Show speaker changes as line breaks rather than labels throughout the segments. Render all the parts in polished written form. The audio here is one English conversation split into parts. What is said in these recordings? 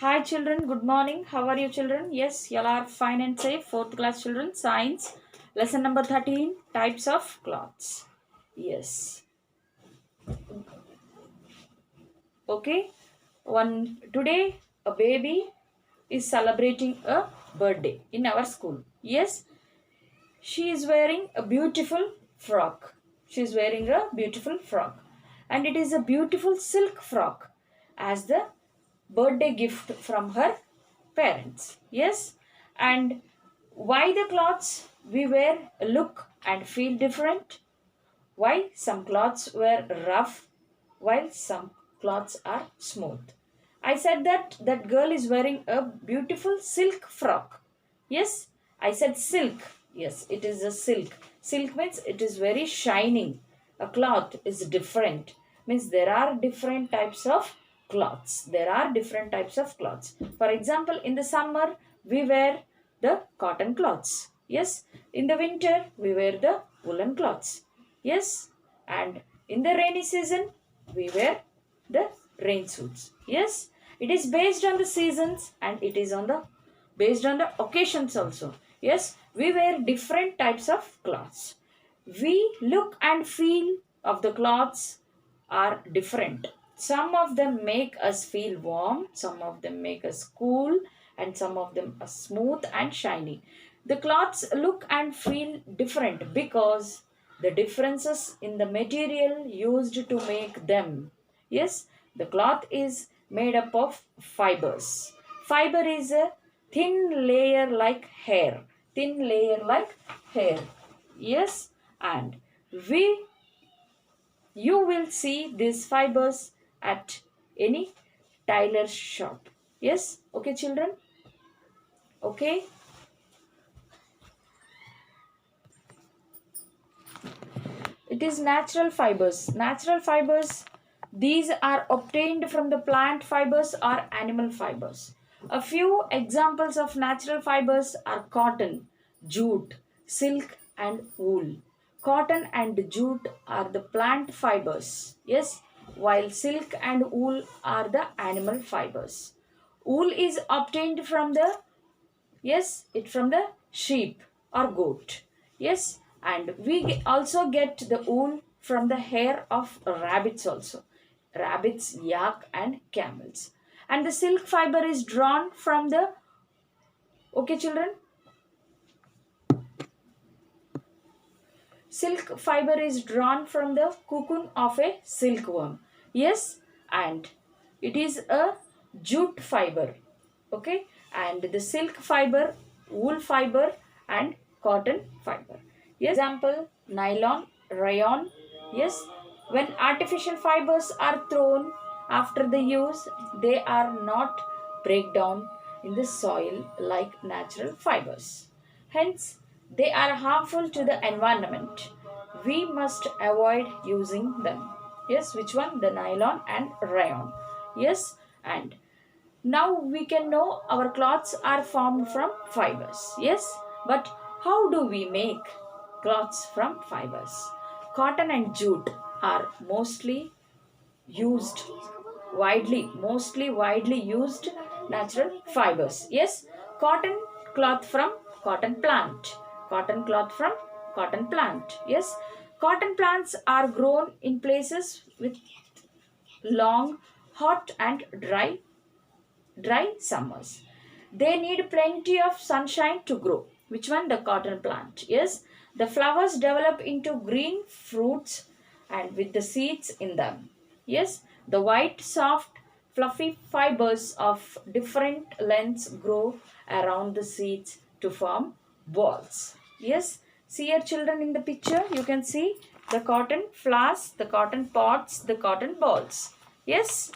Hi children, good morning. How are you children? Yes, you all are fine and safe. 4th class children, science, lesson number 13, types of cloths. Yes. Okay. Today a baby is celebrating a birthday in our school. Yes, she is wearing a beautiful frock. She is wearing a beautiful frock. And it is a beautiful silk frock as the birthday gift from her parents. Yes. And why the clothes we wear look and feel different? Why some clothes were rough while some clothes are smooth? I said that that girl is wearing a beautiful silk frock. Yes, I said silk. Yes, it is a silk. Silk means it is very shining. A cloth is different. Means there are different types of cloths. There are different types of cloths. For example, in the summer, we wear the cotton cloths. Yes, in the winter, we wear the woolen cloths. Yes, and in the rainy season, we wear the rain suits. Yes, it is based on the seasons and it is on the based on the occasions also. Yes, we wear different types of clothes. We look and feel of the clothes are different. Some of them make us feel warm, some of them make us cool, and some of them are smooth and shiny. The cloths look and feel different because the differences in the material used to make them. Yes, the cloth is made up of fibers. Fiber is a thin layer like hair. Thin layer like hair. Yes, and we you will see these fibers at any tailor shop. Yes, okay, children. Okay, it is natural fibers. Natural fibers, these are obtained from the plant fibers or animal fibers. A few examples of natural fibers are cotton, jute, silk, and wool. Cotton and jute are the plant fibers, yes, while silk and wool are the animal fibers. Wool is obtained from the yes, it from the sheep or goat. Yes, and we also get the wool from the hair of rabbits also. Rabbits, yak, and camels. And the silk fiber is drawn from the okay, children. Silk fiber is drawn from the cocoon of a silkworm. Yes, and it is a jute fiber. Okay, and the silk fiber, wool fiber, and cotton fiber. Yes, example nylon, rayon. Yes, when artificial fibers are thrown after the use, they are not break down in the soil like natural fibers. Hence, they are harmful to the environment. We must avoid using them. Yes, which one? The nylon and rayon. Yes, and now we can know our cloths are formed from fibers. Yes, but how do we make cloths from fibers? Cotton and jute are mostly widely used natural fibers. Yes, cotton cloth from cotton plant. Cotton cloth from cotton plant. Yes, cotton plants are grown in places with long, hot, and dry summers. They need plenty of sunshine to grow. Which one? The cotton plant. Yes, the flowers develop into green fruits and with the seeds in them. Yes, the white, soft, fluffy fibers of different lengths grow around the seeds to form balls. Yes, see your children in the picture. You can see the cotton flowers, the cotton pods, the cotton balls. Yes.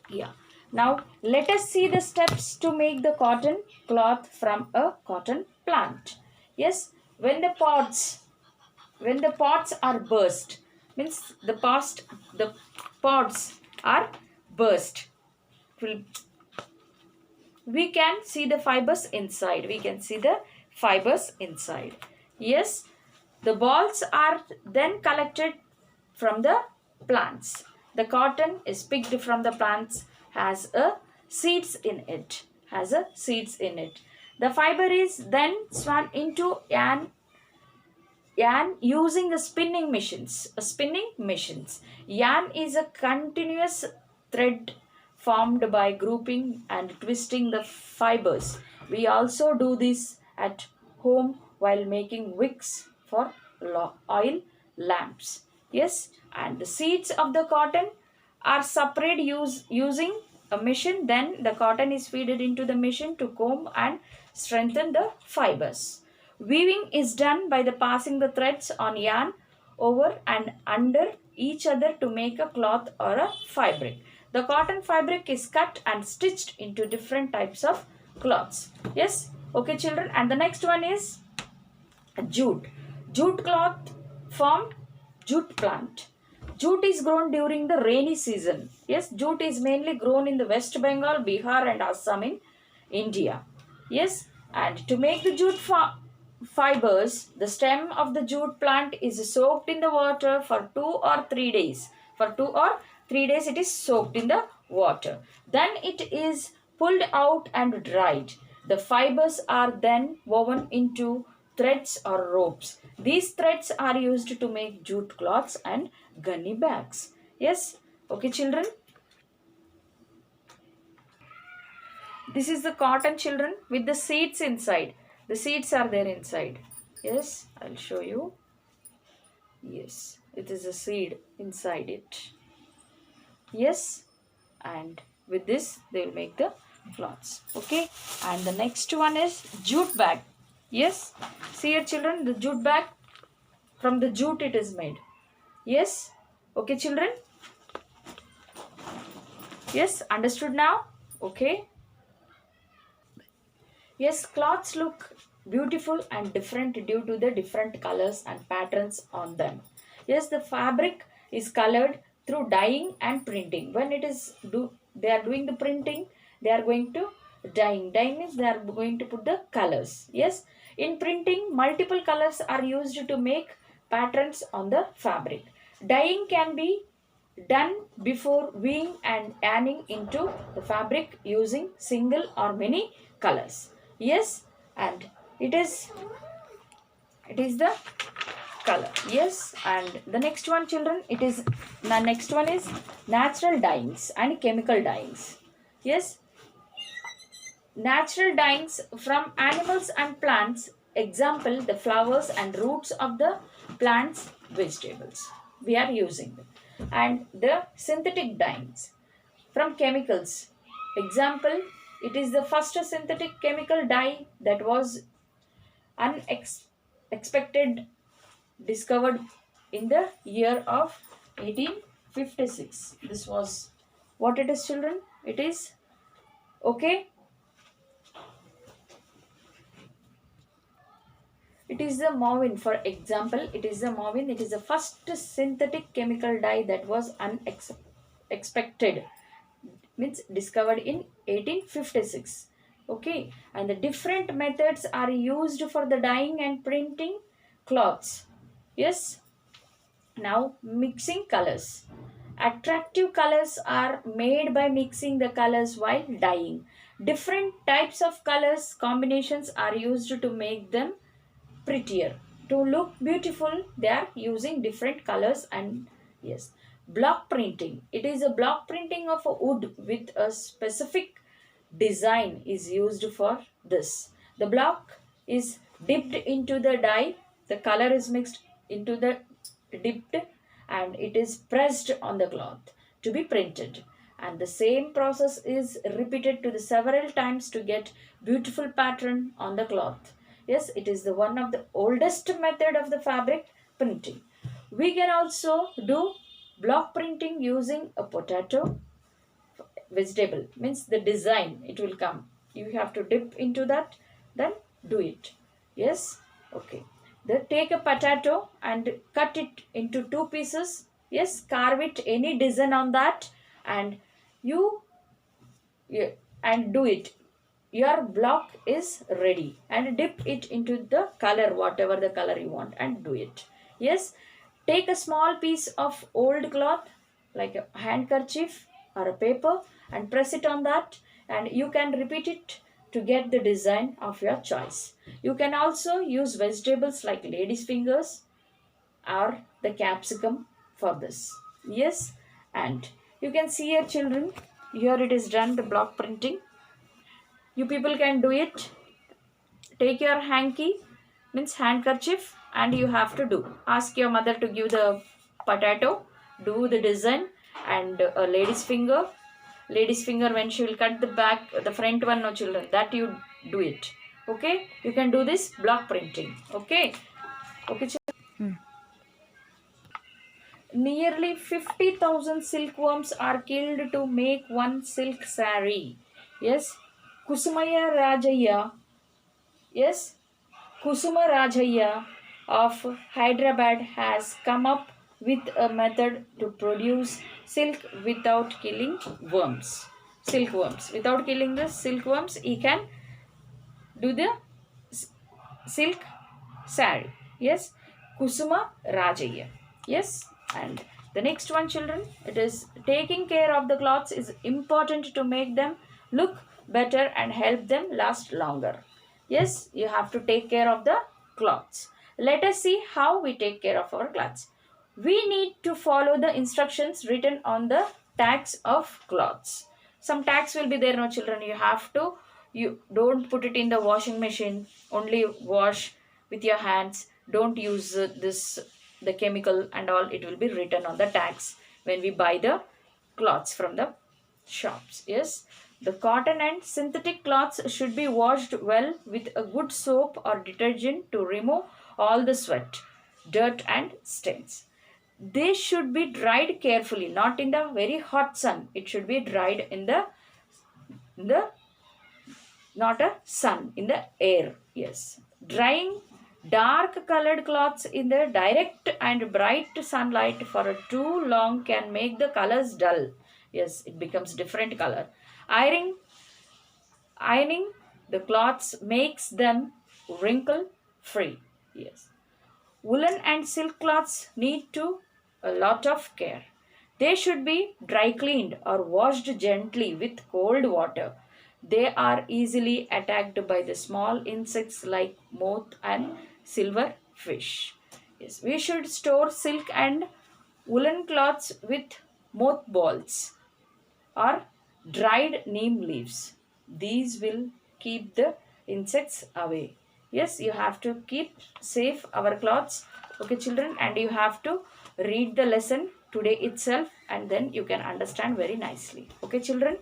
Yeah. Now let us see the steps to make the cotton cloth from a cotton plant. Yes, when the pods are burst, means the pods are burst. We can see the fibers inside. We can see the fibers inside. Yes, the balls are then collected from the plants. The cotton is picked from the plants has a seeds in it. Has a seeds in it. The fiber is then spun into an yarn using a spinning machines. Spinning machines. Yarn is a continuous thread formed by grouping and twisting the fibers. We also do this at home while making wicks for oil lamps. Yes, and the seeds of the cotton are separated using a machine. Then the cotton is fed into the machine to comb and strengthen the fibers. Weaving is done by the passing the threads on yarn over and under each other to make a cloth or a fabric. The cotton fabric is cut and stitched into different types of cloths. Yes, okay children. And the next one is jute. Jute cloth formed jute plant. Jute is grown during the rainy season. Yes, jute is mainly grown in the West Bengal, Bihar and Assam in India. Yes, and to make the jute fibers, the stem of the jute plant is soaked in the water for 2 or 3 days. For 2 or 3 days it is soaked in the water. Then it is pulled out and dried. The fibers are then woven into threads or ropes. These threads are used to make jute cloths and gunny bags. Yes, okay children. This is the cotton children with the seeds inside. The seeds are there inside. Yes, I'll show you. Yes, it is a seed inside it. Yes, and with this they will make the cloths. Okay, and the next one is jute bag. Yes, see here children, the jute bag, from the jute it is made. Yes, okay children. Yes, understood now? Okay. Yes, cloths look beautiful and different due to the different colors and patterns on them. Yes, the fabric is colored through dyeing and printing. When they are doing the printing, they are going to dyeing. Dyeing means they are going to put the colors. Yes, in printing, multiple colors are used to make patterns on the fabric. Dyeing can be done before weaving and ironing into the fabric using single or many colors. Yes, and it is the color. Yes, and the next one children, the next one is natural dyes and chemical dyes. Yes, natural dyes from animals and plants, example the flowers and roots of the plants, vegetables we are using them. And the synthetic dyes from chemicals, example it is the first synthetic chemical dye that was unexpected discovered in the year of 1856. This was what it is children, it is okay. It is the Movin, for example, it is the Movin. It is the first synthetic chemical dye that was unexpected, means discovered in 1856. Okay, and the different methods are used for the dyeing and printing cloths. Yes, now mixing colors. Attractive colors are made by mixing the colors while dyeing. Different types of colors combinations are used to make them prettier. To look beautiful, they are using different colors. And yes, block printing. It is a block printing of a wood with a specific design is used for this. The block is dipped into the dye. The color is mixed into the dipped and it is pressed on the cloth to be printed. And the same process is repeated to the several times to get beautiful pattern on the cloth. Yes, it is the one of the oldest method of the fabric printing. We can also do block printing using a potato vegetable, means the design it will come, you have to dip into that, then do it. Yes, okay, then take a potato and cut it into 2 pieces. Yes, carve it any design on that and you yeah, and do it. Your block is ready and dip it into the color, whatever the color you want, and do it. Yes, take a small piece of old cloth like a handkerchief or a paper and press it on that. and you can repeat it to get the design of your choice. You can also use vegetables like lady's fingers or the capsicum for this. Yes, and you can see your children. Here it is done, the block printing. You people can do it. Take your hanky, means handkerchief, and you have to do. Ask your mother to give the potato, do the design, and a lady's finger. Lady's finger when she will cut the back, the front one, no children, that you do it. Okay, you can do this block printing. Okay, okay. Nearly 50,000 silkworms are killed to make one silk saree. Yes, Kusumaya Rajaya. Yes, Kusuma Rajaya of Hyderabad has come up with a method to produce silk without killing worms. Silkworms. Without killing the silkworms, he can do the silk saree. Yes, Kusuma Rajaya. Yes, and the next one, children, it is taking care of the cloths is important to make them look better and help them last longer. Yes, you have to take care of the cloths. Let us see how we take care of our cloths. We need to follow the instructions written on the tags of cloths. Some tags will be there, no children. You have to, you don't put it in the washing machine. Only wash with your hands. Don't use this the chemical and all. It will be written on the tags when we buy the cloths from the shops. Yes, the cotton and synthetic cloths should be washed well with a good soap or detergent to remove all the sweat, dirt and stains. They should be dried carefully, not in the very hot sun. It should be dried in the not a sun, in the air. Yes, drying dark colored cloths in the direct and bright sunlight for too long can make the colors dull. Yes, it becomes different color. Ironing the cloths makes them wrinkle free. Yes, woolen and silk cloths need to a lot of care. They should be dry cleaned or washed gently with cold water. They are easily attacked by the small insects like moth and silverfish. Yes, we should store silk and woolen cloths with mothballs or dried neem leaves. These will keep the insects away. Yes, you have to keep safe our clothes. Okay, children, and you have to read the lesson today itself, and then you can understand very nicely. Okay, children.